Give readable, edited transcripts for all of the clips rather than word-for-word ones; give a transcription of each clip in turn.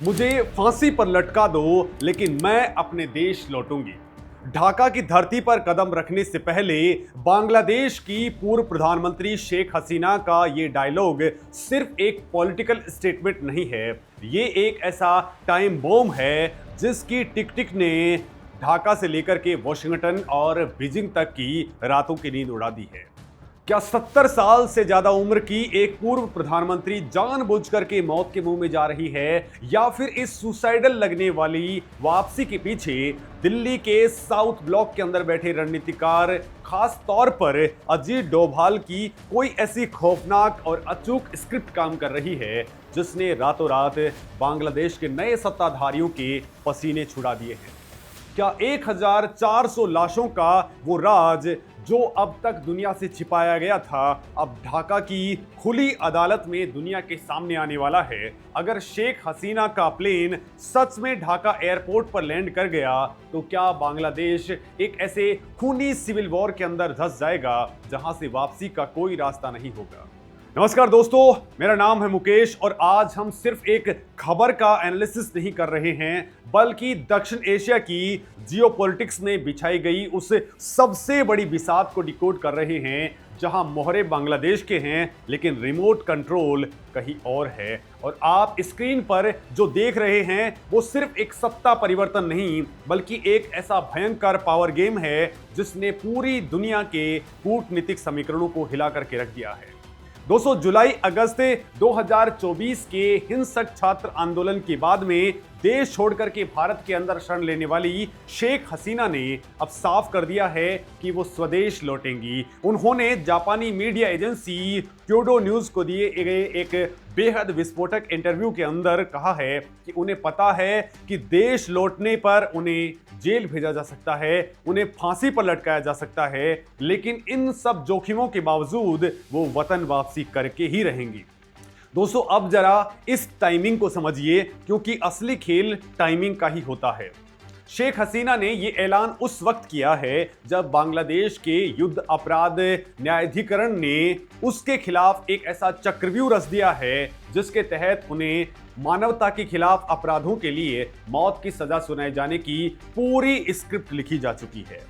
मुझे फांसी पर लटका दो, लेकिन मैं अपने देश लौटूंगी। ढाका की धरती पर कदम रखने से पहले बांग्लादेश की पूर्व प्रधानमंत्री शेख हसीना का ये डायलॉग सिर्फ एक पॉलिटिकल स्टेटमेंट नहीं है, ये एक ऐसा टाइम बॉम्ब है जिसकी टिक टिक ने ढाका से लेकर के वॉशिंगटन और बीजिंग तक की रातों की नींद उड़ा दी है। क्या 70 साल से ज्यादा उम्र की एक पूर्व प्रधानमंत्री जानबूझकर के मौत के मुंह में जा रही है, या फिर इस सुसाइडल लगने वाली वापसी के पीछे दिल्ली के साउथ ब्लॉक के अंदर बैठे रणनीतिकार, खास तौर पर अजीत डोभाल की कोई ऐसी खौफनाक और अचूक स्क्रिप्ट काम कर रही है जिसने रातों रात बांग्लादेश के नए सत्ताधारियों के पसीने छुड़ा दिए हैं? क्या 1400 लाशों का वो राज जो अब तक दुनिया से छिपाया गया था, अब ढाका की खुली अदालत में दुनिया के सामने आने वाला है? अगर शेख हसीना का प्लेन सच में ढाका एयरपोर्ट पर लैंड कर गया तो क्या बांग्लादेश एक ऐसे खूनी सिविल वॉर के अंदर धंस जाएगा जहां से वापसी का कोई रास्ता नहीं होगा? नमस्कार दोस्तों, मेरा नाम है मुकेश और आज हम सिर्फ एक खबर का एनालिसिस नहीं कर रहे हैं, बल्कि दक्षिण एशिया की जियोपॉलिटिक्स में बिछाई गई उस सबसे बड़ी बिसात को डिकोड कर रहे हैं जहां मोहरे बांग्लादेश के हैं लेकिन रिमोट कंट्रोल कहीं और है। और आप स्क्रीन पर जो देख रहे हैं वो सिर्फ एक सत्ता परिवर्तन नहीं, बल्कि एक ऐसा भयंकर पावर गेम है जिसने पूरी दुनिया के कूटनीतिक समीकरणों को हिला करके रख दिया है। दोस्तों, जुलाई अगस्त 2024 के हिंसक छात्र आंदोलन के बाद में देश छोड़कर के भारत के अंदर शरण लेने वाली शेख हसीना ने अब साफ कर दिया है कि वो स्वदेश लौटेंगी। उन्होंने जापानी मीडिया एजेंसी क्योडो न्यूज को दिए गए एक बेहद विस्फोटक इंटरव्यू के अंदर कहा है कि उन्हें पता है कि देश लौटने पर उन्हें जेल भेजा जा सकता है, उन्हें फांसी पर लटकाया जा सकता है, लेकिन इन सब जोखिमों के बावजूद वो वतन वापसी करके ही रहेंगी। दोस्तों, अब जरा इस टाइमिंग को समझिए, क्योंकि असली खेल टाइमिंग का ही होता है। शेख हसीना ने यह ऐलान उस वक्त किया है जब बांग्लादेश के युद्ध अपराध न्यायाधिकरण ने उसके खिलाफ एक ऐसा चक्रव्यूह रच दिया है जिसके तहत उन्हें मानवता के खिलाफ अपराधों के लिए मौत की सजा सुनाए जाने की पूरी स्क्रिप्ट लिखी जा चुकी है।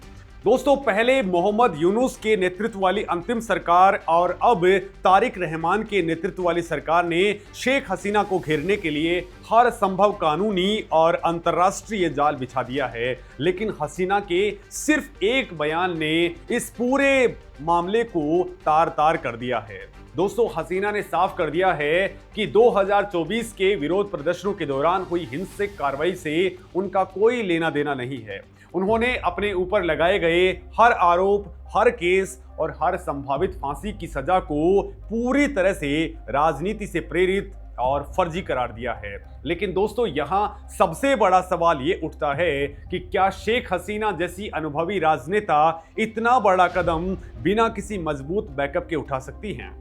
दोस्तों, पहले मोहम्मद यूनुस के नेतृत्व वाली अंतिम सरकार और अब तारिक रहमान के नेतृत्व वाली सरकार ने शेख हसीना को घेरने के लिए हर संभव कानूनी और अंतर्राष्ट्रीय जाल बिछा दिया है, लेकिन हसीना के सिर्फ एक बयान ने इस पूरे मामले को तार तार कर दिया है। दोस्तों, हसीना ने साफ कर दिया है कि 2024 के विरोध प्रदर्शनों के दौरान हुई हिंसक कार्रवाई से उनका कोई लेना देना नहीं है। उन्होंने अपने ऊपर लगाए गए हर आरोप, हर केस और हर संभावित फांसी की सजा को पूरी तरह से राजनीति से प्रेरित और फर्जी करार दिया है। लेकिन दोस्तों, यहां सबसे बड़ा सवाल ये उठता है कि क्या शेख हसीना जैसी अनुभवी राजनेता इतना बड़ा कदम बिना किसी मजबूत बैकअप के उठा सकती हैं?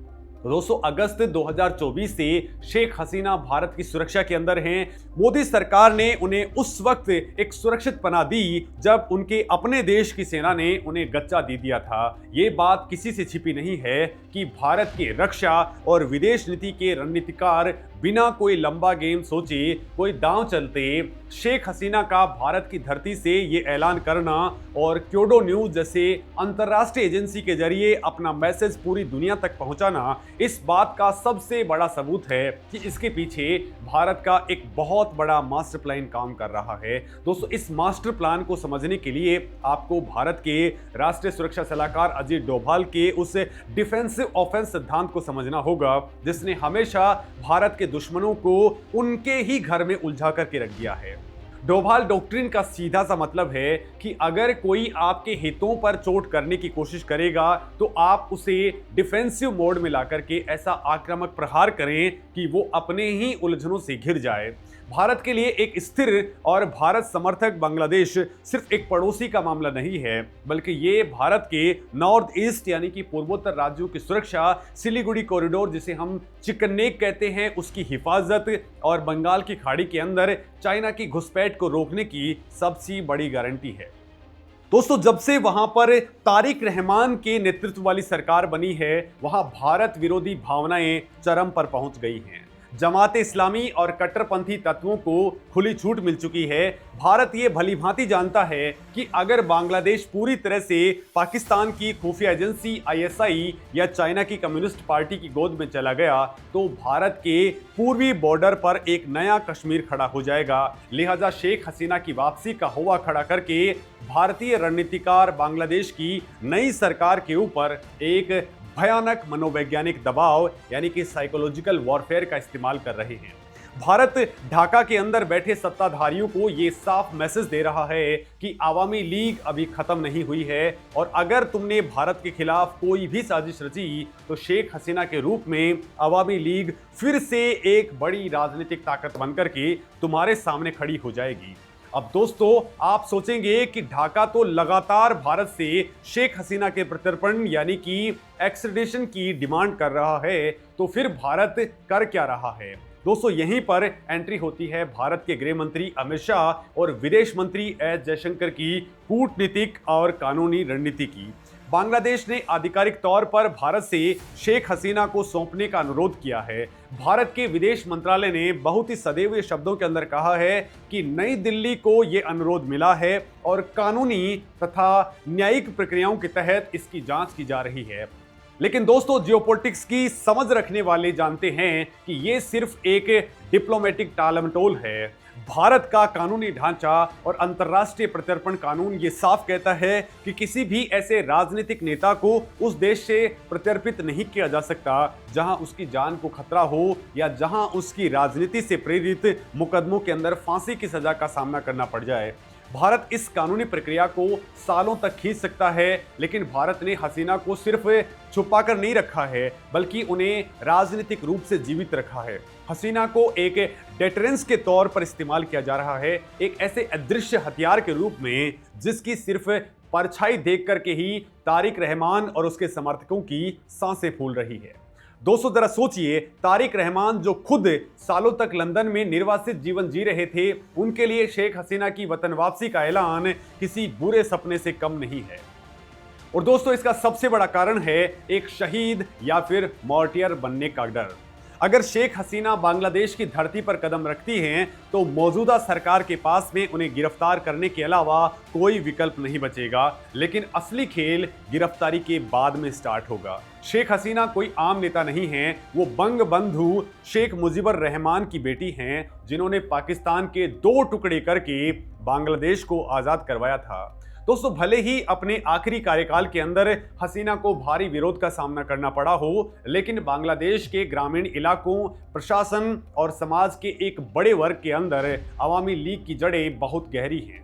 तो दोस्तों, अगस्त 2024 से शेख हसीना भारत की सुरक्षा के अंदर हैं। मोदी सरकार ने उन्हें उस वक्त एक सुरक्षित पनाह दी जब उनके अपने देश की सेना ने उन्हें गच्चा दे दिया था। ये बात किसी से छिपी नहीं है कि भारत के रक्षा और विदेश नीति के रणनीतिकार बिना कोई लंबा गेम सोचे, कोई दांव चलते, शेख हसीना का भारत की धरती से ये ऐलान करना और क्योडो न्यूज जैसे अंतर्राष्ट्रीय एजेंसी के जरिए अपना मैसेज पूरी दुनिया तक पहुंचाना इस बात का सबसे बड़ा सबूत है कि इसके पीछे भारत का एक बहुत बड़ा मास्टर प्लान काम कर रहा है। दोस्तों, इस मास्टर प्लान को समझने के लिए आपको भारत के राष्ट्रीय सुरक्षा सलाहकार अजीत डोभाल के उस डिफेंसिव ऑफेंस सिद्धांत को समझना होगा जिसने हमेशा भारत के दुश्मनों को उनके ही घर में उलझा करके रख दिया है। डोभाल डॉक्ट्रिन का सीधा सा मतलब है कि अगर कोई आपके हितों पर चोट करने की कोशिश करेगा तो आप उसे डिफेंसिव मोड में लाकर के ऐसा आक्रामक प्रहार करें कि वो अपने ही उलझनों से घिर जाए। भारत के लिए एक स्थिर और भारत समर्थक बांग्लादेश सिर्फ एक पड़ोसी का मामला नहीं है, बल्कि ये भारत के नॉर्थ ईस्ट यानी कि पूर्वोत्तर राज्यों की सुरक्षा, सिलीगुड़ी कॉरिडोर जिसे हम चिकन नेक कहते हैं उसकी हिफाजत और बंगाल की खाड़ी के अंदर चाइना की घुसपैठ को रोकने की सबसे बड़ी गारंटी है। दोस्तों, जब से वहां पर तारिक रहमान के नेतृत्व वाली सरकार बनी है, वहां भारत विरोधी भावनाएं चरम पर पहुंच गई हैं। जमात इस्लामी और कट्टरपंथी तत्वों को खुली छूट मिल चुकी है। भारत ये भली भांति जानता है कि अगर बांग्लादेश पूरी तरह से पाकिस्तान की खुफिया एजेंसी आईएसआई या चाइना की कम्युनिस्ट पार्टी की गोद में चला गया तो भारत के पूर्वी बॉर्डर पर एक नया कश्मीर खड़ा हो जाएगा। लिहाजा शेख हसीना की वापसी का हुआ खड़ा करके भारतीय रणनीतिकार बांग्लादेश की नई सरकार के ऊपर एक भयानक मनोवैज्ञानिक दबाव यानी कि साइकोलॉजिकल वॉरफेयर का इस्तेमाल कर रहे हैं। भारत ढाका के अंदर बैठे सत्ताधारियों को यह साफ मैसेज दे रहा है कि आवामी लीग अभी खत्म नहीं हुई है और अगर तुमने भारत के खिलाफ कोई भी साजिश रची तो शेख हसीना के रूप में आवामी लीग फिर से एक बड़ी राजनीतिक ताकत बनकर के तुम्हारे सामने खड़ी हो जाएगी। अब दोस्तों आप सोचेंगे कि ढाका तो लगातार भारत से शेख हसीना के प्रत्यर्पण यानी कि एक्सट्रेडिशन की डिमांड कर रहा है, तो फिर भारत कर क्या रहा है? दोस्तों यहीं पर एंट्री होती है भारत के गृह मंत्री अमित शाह और विदेश मंत्री एस जयशंकर की कूटनीतिक और कानूनी रणनीति की। बांग्लादेश ने आधिकारिक तौर पर भारत से शेख हसीना को सौंपने का अनुरोध किया है। भारत के विदेश मंत्रालय ने बहुत ही सदैव शब्दों के अंदर कहा है कि नई दिल्ली को यह अनुरोध मिला है और कानूनी तथा न्यायिक प्रक्रियाओं के तहत इसकी जांच की जा रही है। लेकिन दोस्तों जियोपॉलिटिक्स की समझ रखने वाले जानते हैं कि यह सिर्फ एक डिप्लोमेटिक टालमटोल है। भारत का कानूनी ढांचा और अंतर्राष्ट्रीय प्रत्यर्पण कानून ये साफ कहता है कि किसी भी ऐसे राजनीतिक नेता को उस देश से प्रत्यर्पित नहीं किया जा सकता जहां उसकी जान को खतरा हो या जहां उसकी राजनीति से प्रेरित मुकदमों के अंदर फांसी की सजा का सामना करना पड़ जाए। भारत इस कानूनी प्रक्रिया को सालों तक खींच सकता है, लेकिन भारत ने हसीना को सिर्फ छुपाकर नहीं रखा है बल्कि उन्हें राजनीतिक रूप से जीवित रखा है। हसीना को एक डेटरेंस के तौर पर इस्तेमाल किया जा रहा है, एक ऐसे अदृश्य हथियार के रूप में जिसकी सिर्फ परछाई देख करके ही तारिक रहमान और उसके समर्थकों की सांसें फूल रही है। दोस्तों जरा सोचिए, तारिक रहमान जो खुद सालों तक लंदन में निर्वासित जीवन जी रहे थे, उनके लिए शेख हसीना की वतन वापसी का ऐलान किसी बुरे सपने से कम नहीं है। और दोस्तों इसका सबसे बड़ा कारण है एक शहीद या फिर मार्टियर बनने का डर। अगर शेख हसीना बांग्लादेश की धरती पर कदम रखती हैं तो मौजूदा सरकार के पास में उन्हें गिरफ्तार करने के अलावा कोई विकल्प नहीं बचेगा, लेकिन असली खेल गिरफ्तारी के बाद में स्टार्ट होगा। शेख हसीना कोई आम नेता नहीं है, वो बंग बंधु शेख मुजीबुर रहमान की बेटी हैं जिन्होंने पाकिस्तान के 2 टुकड़े करके बांग्लादेश को आज़ाद करवाया था। दोस्तों भले ही अपने आखिरी कार्यकाल के अंदर हसीना को भारी विरोध का सामना करना पड़ा हो, लेकिन बांग्लादेश के ग्रामीण इलाकों, प्रशासन और समाज के एक बड़े वर्ग के अंदर अवामी लीग की जड़ें बहुत गहरी हैं।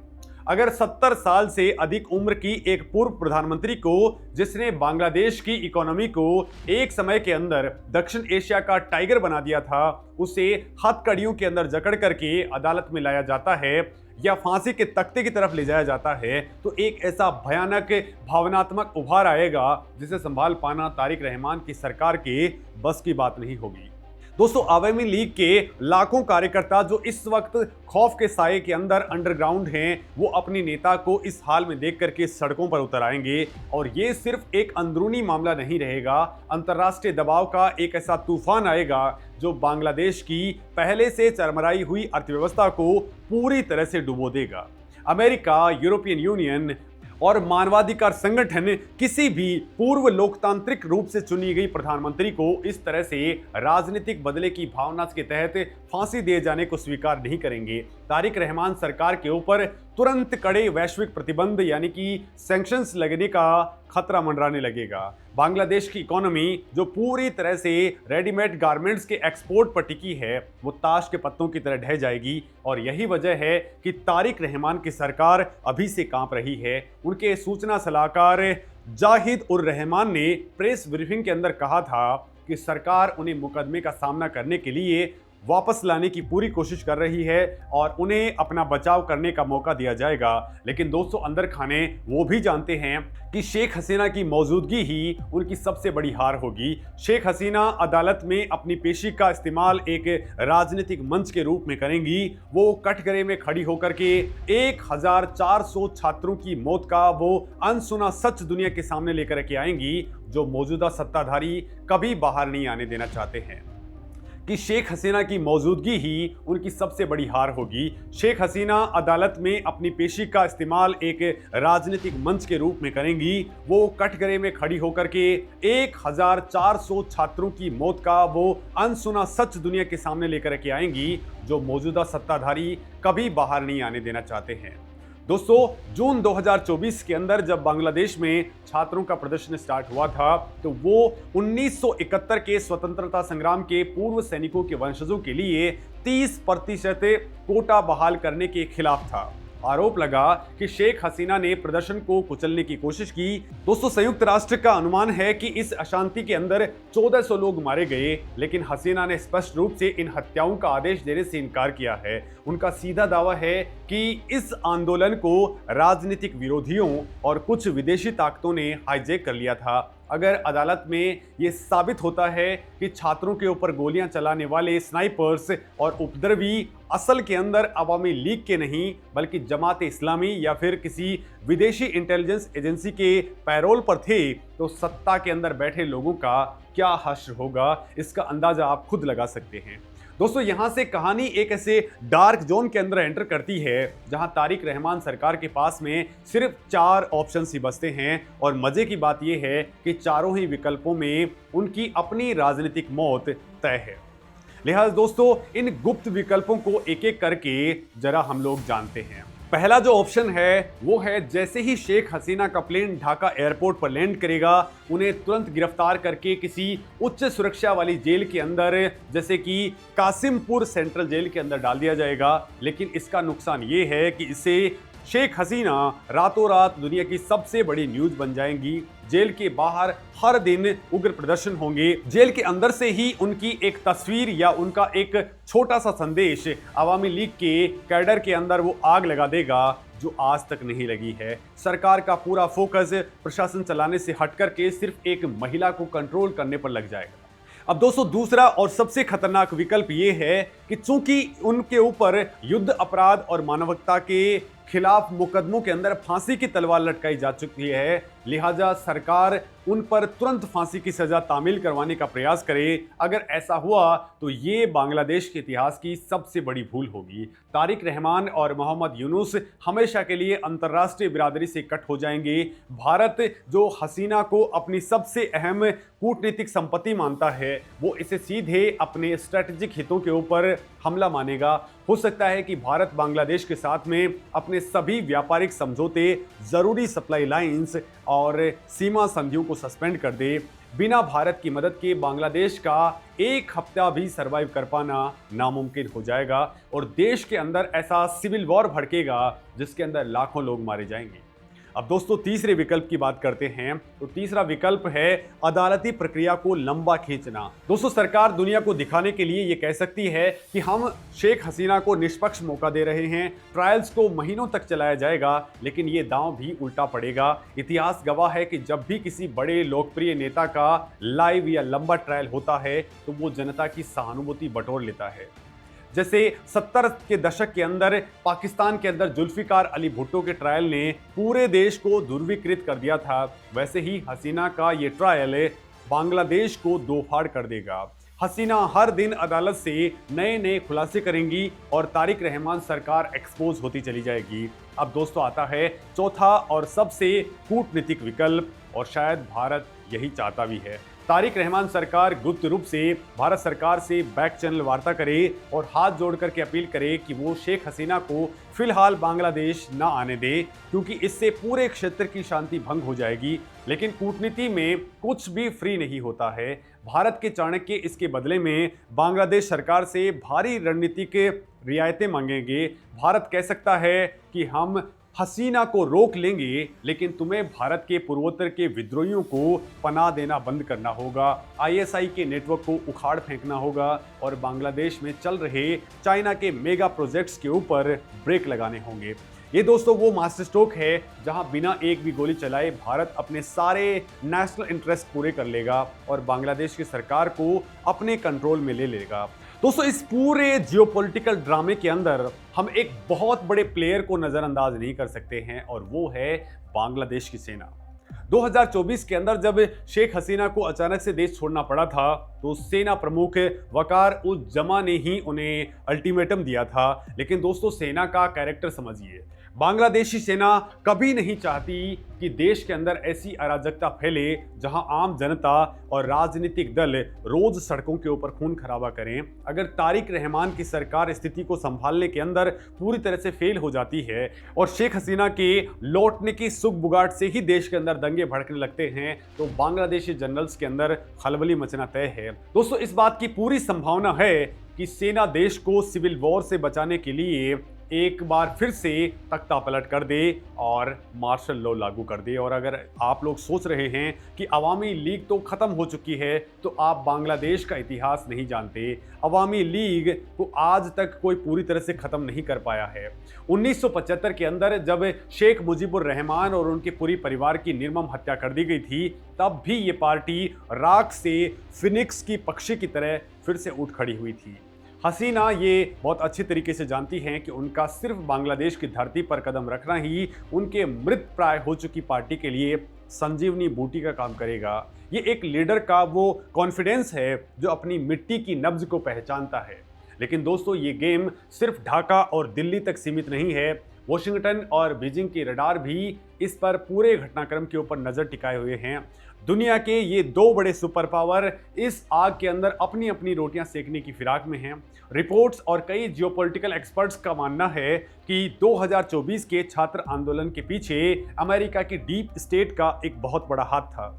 अगर 70 साल से अधिक उम्र की एक पूर्व प्रधानमंत्री को, जिसने बांग्लादेश की इकोनॉमी को एक समय के अंदर दक्षिण एशिया का टाइगर बना दिया था, उसे हथकड़ियों के अंदर जकड़ करके अदालत में लाया जाता है या फांसी के तख्ते की तरफ ले जाया जाता है, तो एक ऐसा भयानक भावनात्मक उभार आएगा जिसे संभाल पाना तारिक रहमान की सरकार के बस की बात नहीं होगी। दोस्तों आवामी लीग के लाखों कार्यकर्ता जो इस वक्त खौफ के साए के अंदर अंडरग्राउंड हैं, वो अपनी नेता को इस हाल में देख करके सड़कों पर उतर आएंगे और ये सिर्फ एक अंदरूनी मामला नहीं रहेगा, अंतर्राष्ट्रीय दबाव का एक ऐसा तूफान आएगा जो बांग्लादेश की पहले से चरमराई हुई अर्थव्यवस्था को पूरी तरह से डुबो देगा। अमेरिका, यूरोपियन यूनियन और मानवाधिकार संगठन किसी भी पूर्व लोकतांत्रिक रूप से चुनी गई प्रधानमंत्री को इस तरह से राजनीतिक बदले की भावना के तहत फांसी दिए जाने को स्वीकार नहीं करेंगे। तारिक रहमान सरकार के ऊपर तुरंत कड़े वैश्विक प्रतिबंध यानी कि सैंक्शंस लगने का खतरा मंडराने लगेगा। बांग्लादेश की इकोनॉमी जो पूरी तरह से रेडीमेड गारमेंट्स के एक्सपोर्ट पर टिकी है, वो ताश के पत्तों की तरह ढह जाएगी और यही वजह है कि तारिक रहमान की सरकार अभी से कांप रही है। उनके सूचना सलाहकार जाहिद उर रहमान ने प्रेस ब्रीफिंग के अंदर कहा था कि सरकार उन्हें मुकदमे का सामना करने के लिए वापस लाने की पूरी कोशिश कर रही है और उन्हें अपना बचाव करने का मौका दिया जाएगा। लेकिन दोस्तों अंदर खाने वो भी जानते हैं कि शेख हसीना की मौजूदगी ही उनकी सबसे बड़ी हार होगी। शेख हसीना अदालत में अपनी पेशी का इस्तेमाल एक राजनीतिक मंच के रूप में करेंगी। वो कटघरे में खड़ी होकर के 1400 छात्रों की मौत का वो अनसुना सच दुनिया के सामने लेकर के आएंगी, जो मौजूदा सत्ताधारी कभी बाहर नहीं आने देना चाहते हैं। कि शेख हसीना की मौजूदगी ही उनकी सबसे बड़ी हार होगी। शेख हसीना अदालत में अपनी पेशी का इस्तेमाल एक राजनीतिक मंच के रूप में करेंगी। वो कटघरे में खड़ी होकर के 1400 छात्रों की मौत का वो अनसुना सच दुनिया के सामने लेकर के आएंगी, जो मौजूदा सत्ताधारी कभी बाहर नहीं आने देना चाहते हैं। दोस्तों, जून 2024 के अंदर जब बांग्लादेश में छात्रों का प्रदर्शन स्टार्ट हुआ था, तो वो 1971 के स्वतंत्रता संग्राम के पूर्व सैनिकों के वंशजों के लिए 30% कोटा बहाल करने के खिलाफ था। आरोप लगा कि शेख हसीना ने प्रदर्शन को कुचलने की कोशिश की। दोस्तों, संयुक्त राष्ट्र का अनुमान है कि इस अशांति के अंदर 1400 लोग मारे गए, लेकिन हसीना ने स्पष्ट रूप से इन हत्याओं का आदेश देने से इनकार किया है। उनका सीधा दावा है कि इस आंदोलन को राजनीतिक विरोधियों और कुछ विदेशी ताकतों ने हाईजैक कर लिया था। अगर अदालत में ये साबित होता है कि छात्रों के ऊपर गोलियां चलाने वाले स्नाइपर्स और उपद्रवी असल के अंदर अवामी लीग के नहीं, बल्कि जमात इस्लामी या फिर किसी विदेशी इंटेलिजेंस एजेंसी के पैरोल पर थे, तो सत्ता के अंदर बैठे लोगों का क्या हश्र होगा, इसका अंदाजा आप खुद लगा सकते हैं। दोस्तों, यहां से कहानी एक ऐसे डार्क जोन के अंदर एंटर करती है जहां तारिक रहमान सरकार के पास में सिर्फ 4 ऑप्शन ही बचते हैं, और मजे की बात यह है कि चारों ही विकल्पों में उनकी अपनी राजनीतिक मौत तय है। लिहाजा दोस्तों, इन गुप्त विकल्पों को एक एक करके जरा हम लोग जानते हैं। पहला जो ऑप्शन है वो है, जैसे ही शेख हसीना का प्लेन ढाका एयरपोर्ट पर लैंड करेगा, उन्हें तुरंत गिरफ्तार करके किसी उच्च सुरक्षा वाली जेल के अंदर, जैसे कि कासिमपुर सेंट्रल जेल के अंदर डाल दिया जाएगा। लेकिन इसका नुकसान ये है कि इससे शेख हसीना रातों रात दुनिया की सबसे बड़ी न्यूज बन जाएंगी। जेल के बाहर हर दिन उग्र प्रदर्शन होंगे। जेल के अंदर से ही उनकी एक तस्वीर या उनका एक छोटा सा संदेश अवामी लीग के कैडर के अंदर वो आग लगा देगा, जो आज तक नहीं लगी है। सरकार का पूरा फोकस प्रशासन चलाने से हटकर के सिर्फ एक महिला को कंट्रोल करने पर लग जाएगा। अब दोस्तों, दूसरा और सबसे खतरनाक विकल्प ये है कि चूंकि उनके ऊपर युद्ध अपराध और मानवता के खिलाफ मुकदमों के अंदर फांसी की तलवार लटकाई जा चुकी है, लिहाजा सरकार उन पर तुरंत फांसी की सजा तामील करवाने का प्रयास करे। अगर ऐसा हुआ तो ये बांग्लादेश के इतिहास की सबसे बड़ी भूल होगी। तारिक रहमान और मोहम्मद यूनुस हमेशा के लिए अंतर्राष्ट्रीय बिरादरी से कट हो जाएंगे। भारत, जो हसीना को अपनी सबसे अहम कूटनीतिक संपत्ति मानता है, वो इसे सीधे अपने स्ट्रेटेजिक हितों के ऊपर हमला मानेगा। हो सकता है कि भारत बांग्लादेश के साथ में अपने सभी व्यापारिक समझौते, जरूरी सप्लाई लाइंस और सीमा संधियों को सस्पेंड कर दे। बिना भारत की मदद के बांग्लादेश का एक हफ्ता भी सरवाइव कर पाना नामुमकिन हो जाएगा, और देश के अंदर ऐसा सिविल वॉर भड़केगा जिसके अंदर लाखों लोग मारे जाएंगे। अब दोस्तों, तीसरे विकल्प की बात करते हैं। तो तीसरा विकल्प है अदालती प्रक्रिया को लंबा खींचना। दोस्तों, सरकार दुनिया को दिखाने के लिए ये कह सकती है कि हम शेख हसीना को निष्पक्ष मौका दे रहे हैं, ट्रायल्स को महीनों तक चलाया जाएगा, लेकिन ये दांव भी उल्टा पड़ेगा। इतिहास गवाह है कि जब भी किसी बड़े लोकप्रिय नेता का लाइव या लंबा ट्रायल होता है, तो वो जनता की सहानुभूति बटोर लेता है। जैसे 70 के दशक के अंदर पाकिस्तान के अंदर जुल्फिकार अली भुट्टो के ट्रायल ने पूरे देश को ध्रुवीकृत कर दिया था, वैसे ही हसीना का ये ट्रायल बांग्लादेश को दो फाड़ कर देगा। हसीना हर दिन अदालत से नए नए खुलासे करेंगी और तारिक रहमान सरकार एक्सपोज होती चली जाएगी। अब दोस्तों, आता है चौथा और सबसे कूटनीतिक विकल्प, और शायद भारत यही चाहता भी है। तारिक रहमान सरकार गुप्त रूप से भारत सरकार से बैक चैनल वार्ता करे और हाथ जोड़ करके अपील करे कि वो शेख हसीना को फिलहाल बांग्लादेश ना आने दे, क्योंकि इससे पूरे क्षेत्र की शांति भंग हो जाएगी। लेकिन कूटनीति में कुछ भी फ्री नहीं होता है। भारत के चाणक्य इसके बदले में बांग्लादेश सरकार से भारी रणनीतिक रियायतें मांगेंगे। भारत कह सकता है कि हम हसीना को रोक लेंगे, लेकिन तुम्हें भारत के पूर्वोत्तर के विद्रोहियों को पनाह देना बंद करना होगा, आईएसआई के नेटवर्क को उखाड़ फेंकना होगा और बांग्लादेश में चल रहे चाइना के मेगा प्रोजेक्ट्स के ऊपर ब्रेक लगाने होंगे। ये दोस्तों वो मास्टर स्ट्रोक है जहां बिना एक भी गोली चलाए भारत अपने सारे नेशनल इंटरेस्ट पूरे कर लेगा और बांग्लादेश की सरकार को अपने कंट्रोल में ले लेगा। दोस्तों, इस पूरे जियोपॉलिटिकल ड्रामे के अंदर हम एक बहुत बड़े प्लेयर को नजरअंदाज नहीं कर सकते हैं, और वो है बांग्लादेश की सेना। 2024 के अंदर जब शेख हसीना को अचानक से देश छोड़ना पड़ा था, तो सेना प्रमुख वकार उज जमा ने ही उन्हें अल्टीमेटम दिया था। लेकिन दोस्तों, सेना का कैरेक्टर समझिए। बांग्लादेशी सेना कभी नहीं चाहती कि देश के अंदर ऐसी अराजकता फैले जहां आम जनता और राजनीतिक दल रोज सड़कों के ऊपर खून खराबा करें। अगर तारिक रहमान की सरकार स्थिति को संभालने के अंदर पूरी तरह से फेल हो जाती है और शेख हसीना के लौटने की सुख बुगाट से ही देश के अंदर दंगे भड़कने लगते हैं, तो बांग्लादेशी जनरल्स के अंदर खलबली मचना तय है। दोस्तों, इस बात की पूरी संभावना है कि सेना देश को सिविल वॉर से बचाने के लिए एक बार फिर से तख्ता पलट कर दे और मार्शल लॉ लागू कर दे। और अगर आप लोग सोच रहे हैं कि अवामी लीग तो खत्म हो चुकी है, तो आप बांग्लादेश का इतिहास नहीं जानते। अवामी लीग को आज तक कोई पूरी तरह से खत्म नहीं कर पाया है। 1975 के अंदर जब शेख मुजीबुर रहमान और उनके पूरी परिवार की निर्मम हत्या कर दी गई थी, तब भी ये पार्टी राख से फिनिक्स की पक्षी की तरह फिर से उठ खड़ी हुई थी। हसीना ये बहुत अच्छी तरीके से जानती हैं कि उनका सिर्फ बांग्लादेश की धरती पर कदम रखना ही उनके मृत प्राय हो चुकी पार्टी के लिए संजीवनी बूटी का काम करेगा। ये एक लीडर का वो कॉन्फिडेंस है जो अपनी मिट्टी की नब्ज को पहचानता है। लेकिन दोस्तों, ये गेम सिर्फ ढाका और दिल्ली तक सीमित नहीं है। वॉशिंगटन और बीजिंग के रडार भी इस पर पूरे घटनाक्रम के ऊपर नजर टिकाए हुए हैं। दुनिया के ये दो बड़े सुपर पावर इस आग के अंदर अपनी अपनी रोटियां सेकने की फिराक में हैं। रिपोर्ट्स और कई जियोपॉलिटिकल एक्सपर्ट्स का मानना है कि 2024 के छात्र आंदोलन के पीछे अमेरिका की डीप स्टेट का एक बहुत बड़ा हाथ था।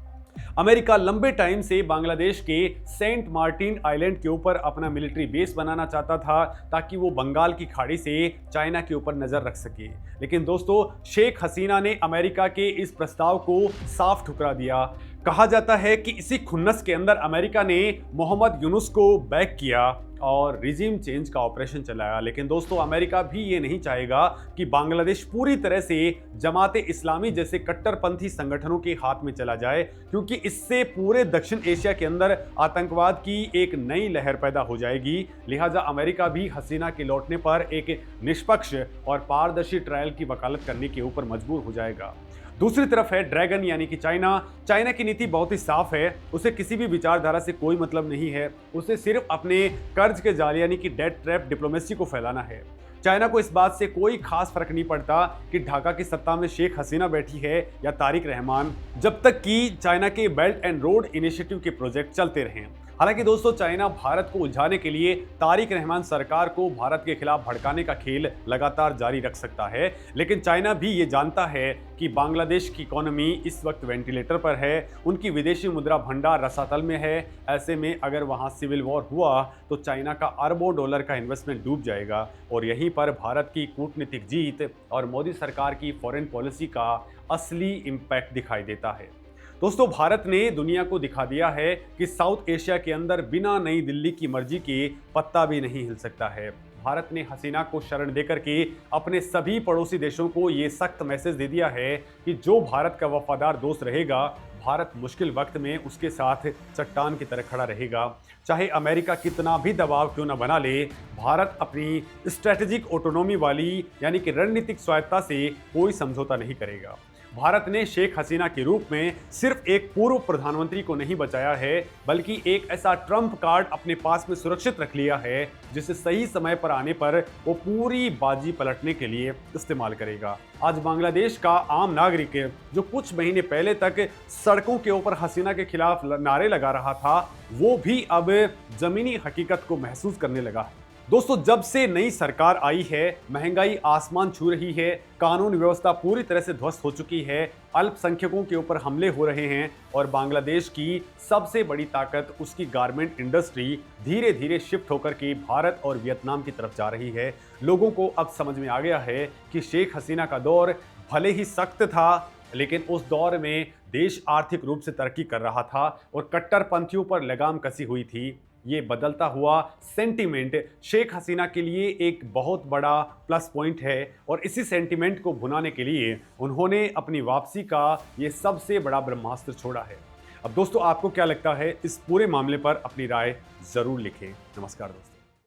अमेरिका लंबे टाइम से बांग्लादेश के सेंट मार्टिन आइलैंड के ऊपर अपना मिलिट्री बेस बनाना चाहता था, ताकि वो बंगाल की खाड़ी से चाइना के ऊपर नजर रख सके। लेकिन दोस्तों, शेख हसीना ने अमेरिका के इस प्रस्ताव को साफ ठुकरा दिया। कहा जाता है कि इसी खुन्नस के अंदर अमेरिका ने मोहम्मद यूनुस को बैक किया और रिजीम चेंज का ऑपरेशन चलाया। लेकिन दोस्तों, अमेरिका भी ये नहीं चाहेगा कि बांग्लादेश पूरी तरह से जमाते इस्लामी जैसे कट्टरपंथी संगठनों के हाथ में चला जाए, क्योंकि इससे पूरे दक्षिण एशिया के अंदर आतंकवाद की एक नई लहर पैदा हो जाएगी। लिहाजा अमेरिका भी हसीना के लौटने पर एक निष्पक्ष और पारदर्शी ट्रायल की वकालत करने के ऊपर मजबूर हो जाएगा। दूसरी तरफ है ड्रैगन यानी कि चाइना की नीति बहुत ही साफ है। उसे किसी भी विचारधारा से कोई मतलब नहीं है। उसे सिर्फ अपने कर्ज के जाल यानी कि डेट ट्रैप डिप्लोमेसी को फैलाना है। चाइना को इस बात से कोई खास फर्क नहीं पड़ता कि ढाका की सत्ता में शेख हसीना बैठी है या तारिक रहमान, जब तक कि चाइना के बेल्ट एंड रोड इनिशिएटिव के प्रोजेक्ट चलते रहें। हालांकि दोस्तों, चाइना भारत को उलझाने के लिए तारिक रहमान सरकार को भारत के खिलाफ भड़काने का खेल लगातार जारी रख सकता है। लेकिन चाइना भी ये जानता है कि बांग्लादेश की इकोनॉमी इस वक्त वेंटिलेटर पर है, उनकी विदेशी मुद्रा भंडार रसातल में है। ऐसे में अगर वहां सिविल वॉर हुआ तो चाइना का अरबों डॉलर का इन्वेस्टमेंट डूब जाएगा और यहीं पर भारत की कूटनीतिक जीत और मोदी सरकार की फॉरेन पॉलिसी का असली इम्पैक्ट दिखाई देता है। दोस्तों, भारत ने दुनिया को दिखा दिया है कि साउथ एशिया के अंदर बिना नई दिल्ली की मर्जी के पत्ता भी नहीं हिल सकता है। भारत ने हसीना को शरण देकर के अपने सभी पड़ोसी देशों को ये सख्त मैसेज दे दिया है कि जो भारत का वफादार दोस्त रहेगा, भारत मुश्किल वक्त में उसके साथ चट्टान की तरह खड़ा रहेगा। चाहे अमेरिका कितना भी दबाव क्यों न बना ले, भारत अपनी स्ट्रेटेजिक ऑटोनॉमी वाली यानी कि रणनीतिक स्वायत्ता से कोई समझौता नहीं करेगा। भारत ने शेख हसीना के रूप में सिर्फ एक पूर्व प्रधानमंत्री को नहीं बचाया है, बल्कि एक ऐसा ट्रम्प कार्ड अपने पास में सुरक्षित रख लिया है जिसे सही समय पर आने पर वो पूरी बाजी पलटने के लिए इस्तेमाल करेगा। आज बांग्लादेश का आम नागरिक जो कुछ महीने पहले तक सड़कों के ऊपर हसीना के खिलाफ नारे लगा रहा था, वो भी अब जमीनी हकीकत को महसूस करने लगा है। दोस्तों, जब से नई सरकार आई है, महंगाई आसमान छू रही है, कानून व्यवस्था पूरी तरह से ध्वस्त हो चुकी है, अल्पसंख्यकों के ऊपर हमले हो रहे हैं और बांग्लादेश की सबसे बड़ी ताकत उसकी गारमेंट इंडस्ट्री धीरे धीरे शिफ्ट होकर के भारत और वियतनाम की तरफ जा रही है। लोगों को अब समझ में आ गया है कि शेख हसीना का दौर भले ही सख्त था, लेकिन उस दौर में देश आर्थिक रूप से तरक्की कर रहा था और कट्टरपंथियों पर लगाम कसी हुई थी। ये बदलता हुआ सेंटीमेंट शेख हसीना के लिए एक बहुत बड़ा प्लस पॉइंट है और इसी सेंटीमेंट को भुनाने के लिए उन्होंने अपनी वापसी का ये सबसे बड़ा ब्रह्मास्त्र छोड़ा है। अब दोस्तों, आपको क्या लगता है? इस पूरे मामले पर अपनी राय जरूर लिखें। नमस्कार दोस्तों।